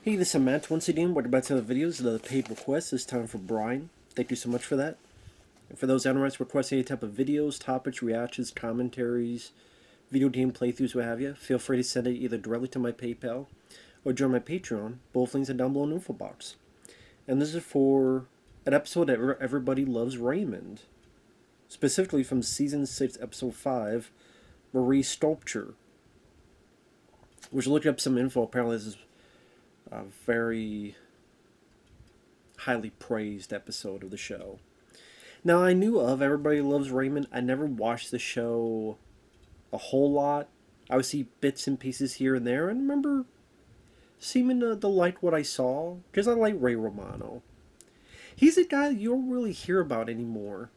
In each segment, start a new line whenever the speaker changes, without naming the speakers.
Hey, this is Matt once again. Welcome back to the videos. The paid request. This time for Brian. Thank you so much for that. And for those analysts requesting any type of videos, topics, reactions, commentaries, video game playthroughs, what have you, feel free to send it either directly to my PayPal or join my Patreon. Both links are down below in the info box. And this is for an episode that everybody loves, Raymond. Specifically from Season 6, Episode 5, Marie Stolpcher. Which looking up some info, apparently this is a very highly praised episode of the show. Now, I knew of Everybody Loves Raymond. I never watched the show a whole lot. I would see bits and pieces here and there, and remember seeming to like what I saw, because I like Ray Romano. He's a guy you don't really hear about anymore.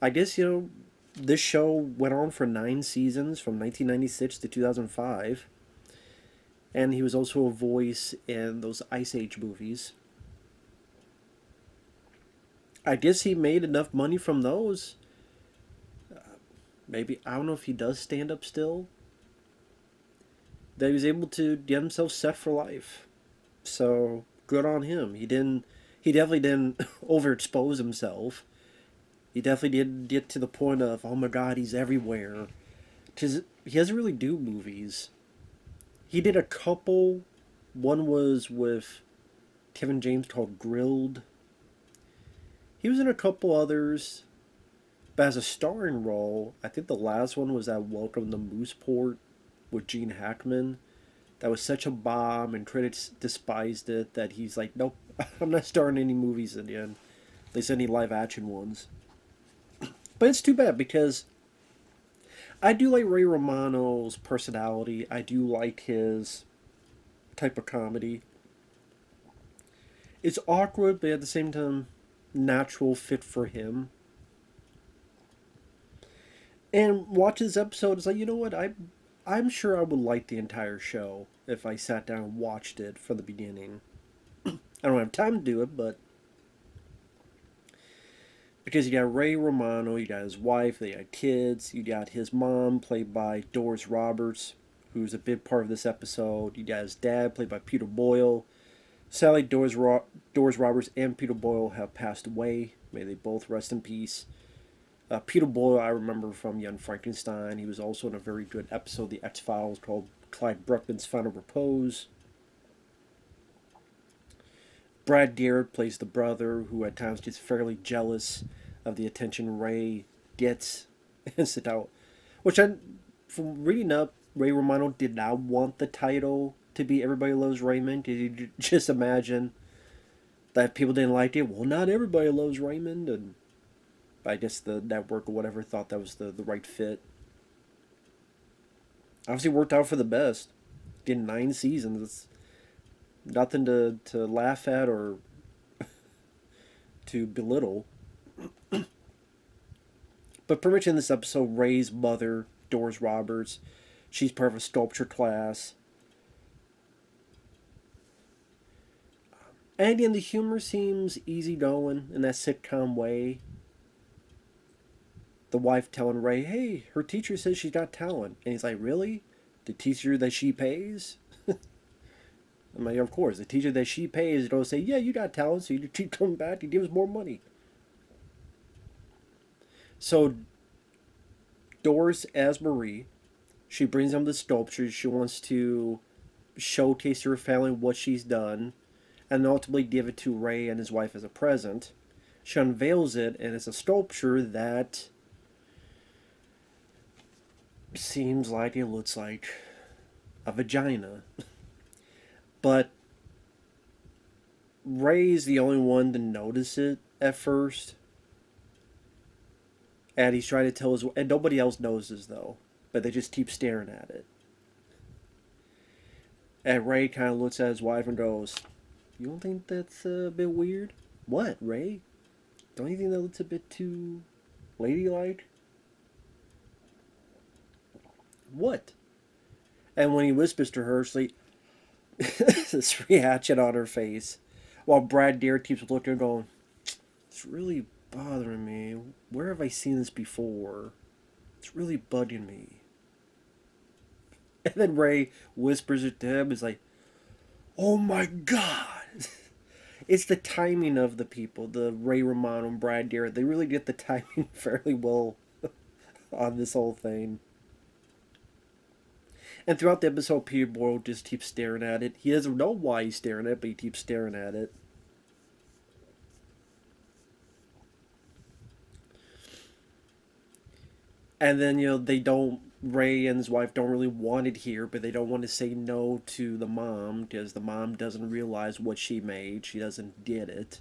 I guess, this show went on for 9 seasons, from 1996 to 2005. And he was also a voice in those Ice Age movies. I guess he made enough money from those. Maybe, I don't know if he does stand up still. That he was able to get himself set for life. So, good on him. He definitely didn't overexpose himself. He definitely did get to the point of, oh my god, he's everywhere. Because he doesn't really do movies. He did a couple. One was with Kevin James called Grilled. He was in a couple others. But as a starring role, I think the last one was that Welcome to Mooseport with Gene Hackman. That was such a bomb, and critics despised it that he's like, nope, I'm not starring any movies in the end. At least any live action ones. But it's too bad because I do like Ray Romano's personality. I do like his type of comedy. It's awkward, but at the same time, natural fit for him. And watch this episode, it's like, you know what? I'm sure I would like the entire show if I sat down and watched it from the beginning. I don't have time to do it, but because you got Ray Romano, you got his wife, they got kids, you got his mom, played by Doris Roberts, who's a big part of this episode. You got his dad, played by Peter Boyle. Sadly, Doris Roberts and Peter Boyle have passed away. May they both rest in peace. Peter Boyle, I remember from Young Frankenstein. He was also in a very good episode of The X-Files called Clyde Bruckman's Final Repose. Brad Garrett plays the brother, who at times gets fairly jealous of the attention Ray gets and sit out. From reading up, Ray Romano did not want the title to be Everybody Loves Raymond. Did you just imagine that people didn't like it? Well, not everybody loves Raymond, and I guess the network or whatever thought that was the right fit. Obviously worked out for the best. Getting 9 seasons. It's nothing to laugh at or to belittle. But pretty much in this episode, Ray's mother, Doris Roberts, she's part of a sculpture class. And again, the humor seems easygoing in that sitcom way. The wife telling Ray, hey, her teacher says she's got talent. And he's like, really? The teacher that she pays? I'm like, of course, the teacher that she pays don't say, yeah, you got talent, so you keep coming back and give us more money. So, Doris as Marie, she brings him the sculptures. She wants to showcase to her family what she's done and ultimately give it to Ray and his wife as a present. She unveils it, and it's a sculpture that seems like it looks like a vagina. But Ray's the only one to notice it at first. And he's trying to tell his... And nobody else notices, though. But they just keep staring at it. And Ray kind of looks at his wife and goes, you don't think that's a bit weird? What, Ray? Don't you think that looks a bit too ladylike? What? And when he whispers to her, she's like, this reaction on her face. While Brad Garrett keeps looking and going, it's really bothering me. Where have I seen this before? It's really bugging me. And then Ray whispers it to him. He's like, Oh my god! It's the timing of the people, the Ray Romano and Brad Garrett. They really get the timing fairly well on this whole thing. And throughout the episode, Peter Boyle just keeps staring at it. He doesn't know why he's staring at it, but he keeps staring at it. And then, they don't, Ray and his wife don't really want it here, but they don't want to say no to the mom because the mom doesn't realize what she made. She doesn't get it.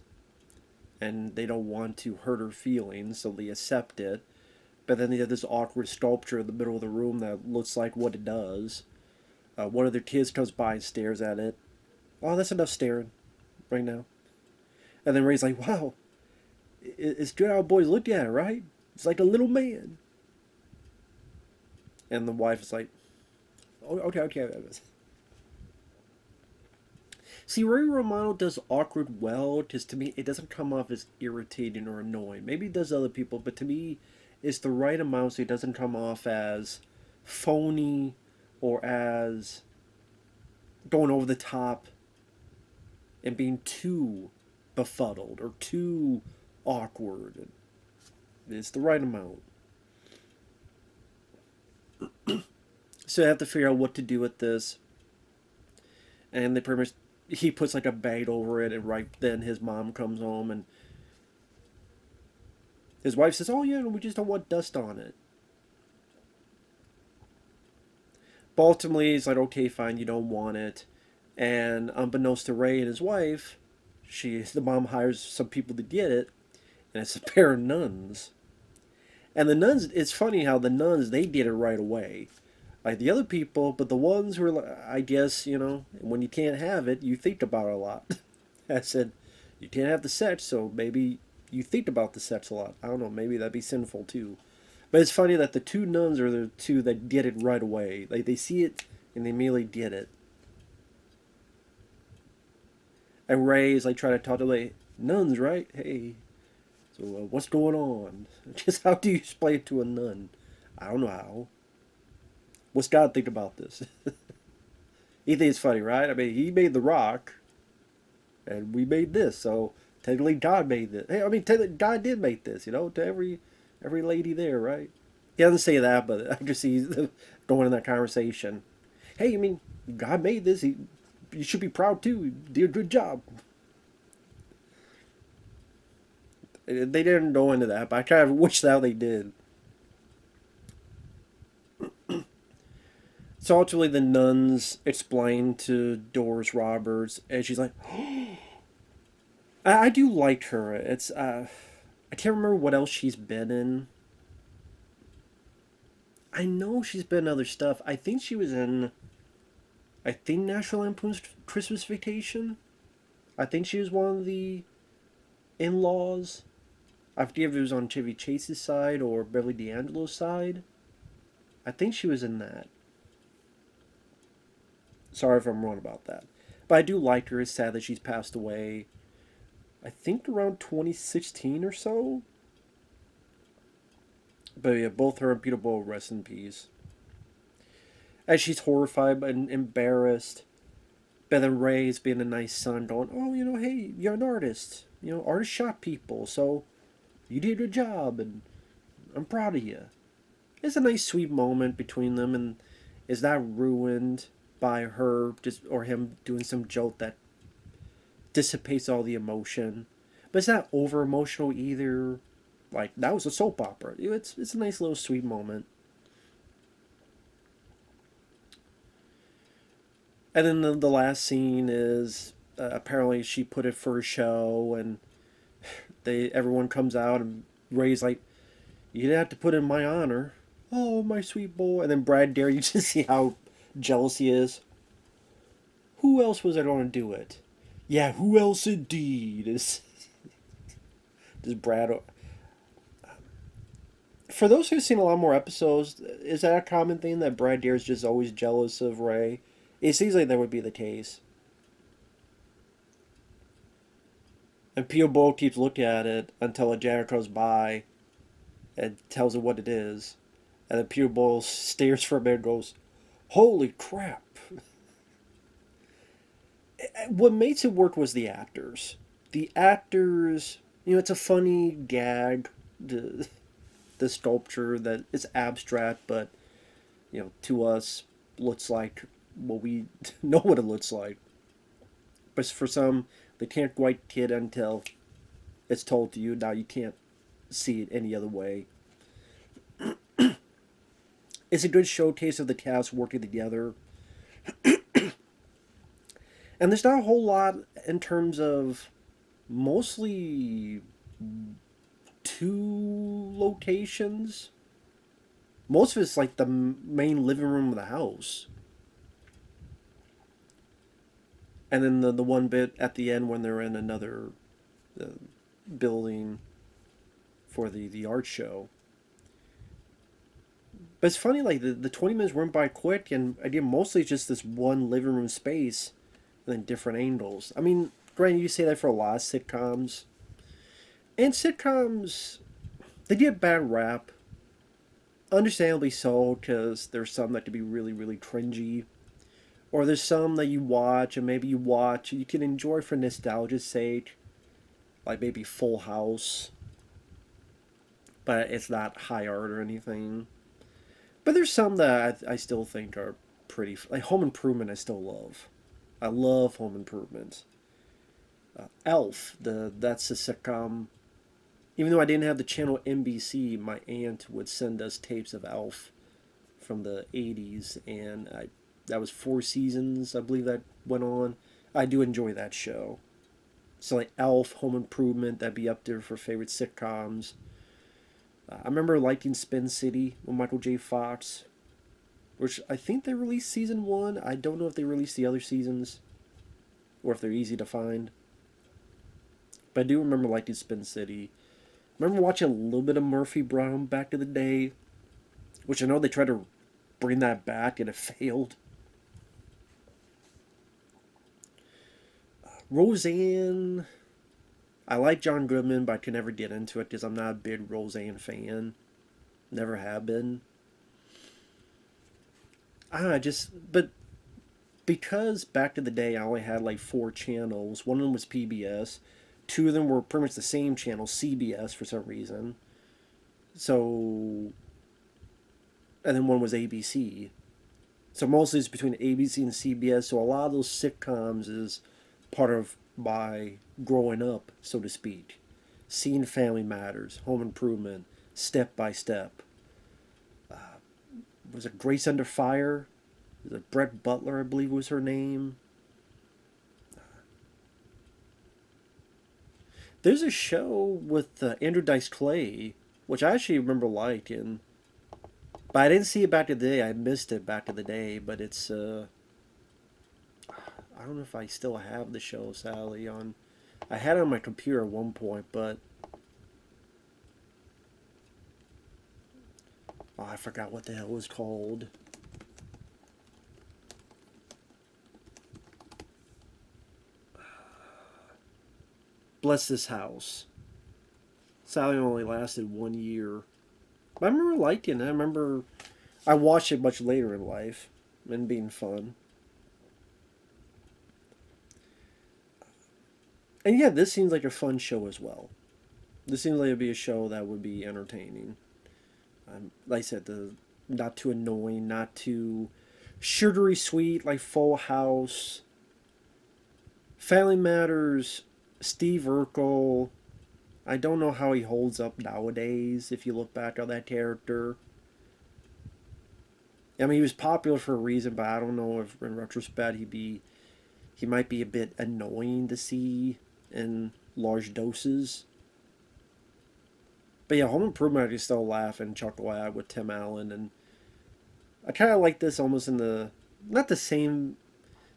And they don't want to hurt her feelings, so they accept it. But then they have this awkward sculpture in the middle of the room that looks like what it does. One of their kids comes by and stares at it. Oh, that's enough staring right now. And then Ray's like, wow, it's good how boys look at it, right? It's like a little man. And the wife is like, oh, okay. See, Ray Romano does awkward well, because to me, it doesn't come off as irritating or annoying. Maybe it does to other people, but to me, it's the right amount so it doesn't come off as phony or as going over the top and being too befuddled or too awkward. It's the right amount. So I have to figure out what to do with this. And they pretty much, he puts like a bag over it, and right then his mom comes home, and his wife says, oh yeah, we just don't want dust on it. But ultimately, he's like, okay, fine, you don't want it. And unbeknownst to Ray and his wife, the mom hires some people to get it, and it's a pair of nuns. And the nuns, it's funny how the nuns, they did it right away. Like the other people, but the ones who are, I guess, when you can't have it, you think about it a lot. I said, you can't have the sex, so maybe you think about the sex a lot. I don't know, maybe that'd be sinful too. But it's funny that the two nuns are the two that get it right away. Like they see it and they immediately get it. And Ray is like trying to talk to like nuns, right? Hey, so what's going on? Just how do you explain it to a nun? I don't know how. What's God think about this? He thinks it's funny, right? I mean, he made the rock, and we made this, so technically God made this. Hey, I mean, technically God did make this, to every lady there, right? He doesn't say that, but I just see going in that conversation. Hey, I mean, God made this. You should be proud too. He did a good job. They didn't go into that, but I kind of wish that they did. So ultimately, the nuns explain to Doris Roberts, and she's like, I do like her. It's I can't remember what else she's been in. I know she's been in other stuff. I think she was in, I think National Lampoon's Christmas Vacation. I think she was one of the in-laws. I forget if it was on Chevy Chase's side or Beverly D'Angelo's side. I think she was in that. Sorry if I'm wrong about that. But I do like her. It's sad that she's passed away. I think around 2016 or so. But yeah, both her and Peter Boyle, rest in peace. As she's horrified and embarrassed. But then Ray's being a nice son, going, oh, hey, you're an artist. Artists shot people, so you did a good job, and I'm proud of you. It's a nice, sweet moment between them, and is that ruined by her or him doing some joke that dissipates all the emotion? But it's not over emotional either. Like, that was a soap opera. It's a nice little sweet moment. And then the last scene is apparently she put it for a show, and everyone comes out, and Ray's like, you didn't have to put in my honor. Oh, my sweet boy. And then Brad Dare, you just see how jealous he is. Who else was I going to do it? Yeah, who else indeed? Is Brad. For those who've seen a lot more episodes, is that a common thing that Brad Dare's just always jealous of Ray? It seems like that would be the case. And Pio Bowl keeps looking at it until a janitor comes by and tells him what it is. And then Pio Bowl stares for a minute and goes, holy crap. What makes it work was the actors. The actors, it's a funny gag, the sculpture that is abstract, but to us looks like what we know what it looks like. But for some, they can't quite get it until it's told to you. Now you can't see it any other way. It's a good showcase of the cast working together. And there's not a whole lot in terms of mostly two locations. Most of it's like the main living room of the house. And then the one bit at the end when they're in another uh, building for the art show. But it's funny, like the 20 minutes went by quick, and again, mostly just this one living room space and then different angles. I mean, granted, you say that for a lot of sitcoms. And sitcoms, they get a bad rap. Understandably so, because there's some that can be really, really cringy. Or there's some that you watch, and maybe you can enjoy for nostalgia's sake. Like maybe Full House. But it's not high art or anything. But there's some that I still think are pretty. Like Home Improvement, I still love. I love Home Improvement. Elf, that's a sitcom. Even though I didn't have the channel NBC, my aunt would send us tapes of Elf from the 80s, and that was 4 seasons, I believe, that went on. I do enjoy that show. So like Elf, Home Improvement, that'd be up there for favorite sitcoms. I remember liking Spin City with Michael J. Fox, which I think they released season 1. I don't know if they released the other seasons, or if they're easy to find. But I do remember liking Spin City. I remember watching a little bit of Murphy Brown back in the day, which I know they tried to bring that back and it failed. Roseanne, I like John Goodman, but I could never get into it because I'm not a big Roseanne fan. Never have been. But because back in the day I only had like 4 channels. One of them was PBS. 2 of them were pretty much the same channel, CBS for some reason. So, and then one was ABC. So mostly it's between ABC and CBS. So a lot of those sitcoms is part of my growing up, so to speak. Seeing Family Matters, Home Improvement, Step by Step. Was it Grace Under Fire? Was it Brett Butler, I believe was her name? There's a show with Andrew Dice Clay, which I actually remember liking. But I didn't see it back in the day. I missed it back in the day. But it's I don't know if I still have the show, Sally. I had it on my computer at one point, but I forgot what the hell it was called. Bless This House. Sally only lasted 1 year. But I remember liking it. I remember I watched it much later in life and being fun. And yeah, this seems like a fun show as well. This seems like it'd be a show that would be entertaining. Like I said, not too annoying, not too sugary sweet like Full House. Family Matters, Steve Urkel. I don't know how he holds up nowadays if you look back on that character. I mean, he was popular for a reason, but I don't know if in retrospect he might be a bit annoying to see in large doses. But yeah, Home Improvement I can still laugh and chuckle at with Tim Allen, and I kind of like this almost in the not the same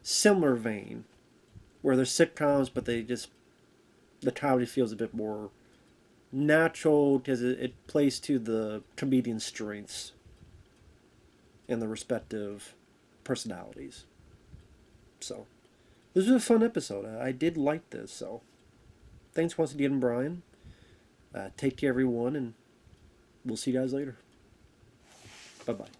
similar vein where they're sitcoms, but the comedy feels a bit more natural because it plays to the comedian's strengths and the respective personalities. So this was a fun episode. I did like this. So thanks once again, Brian. Take care, everyone, and we'll see you guys later. Bye bye.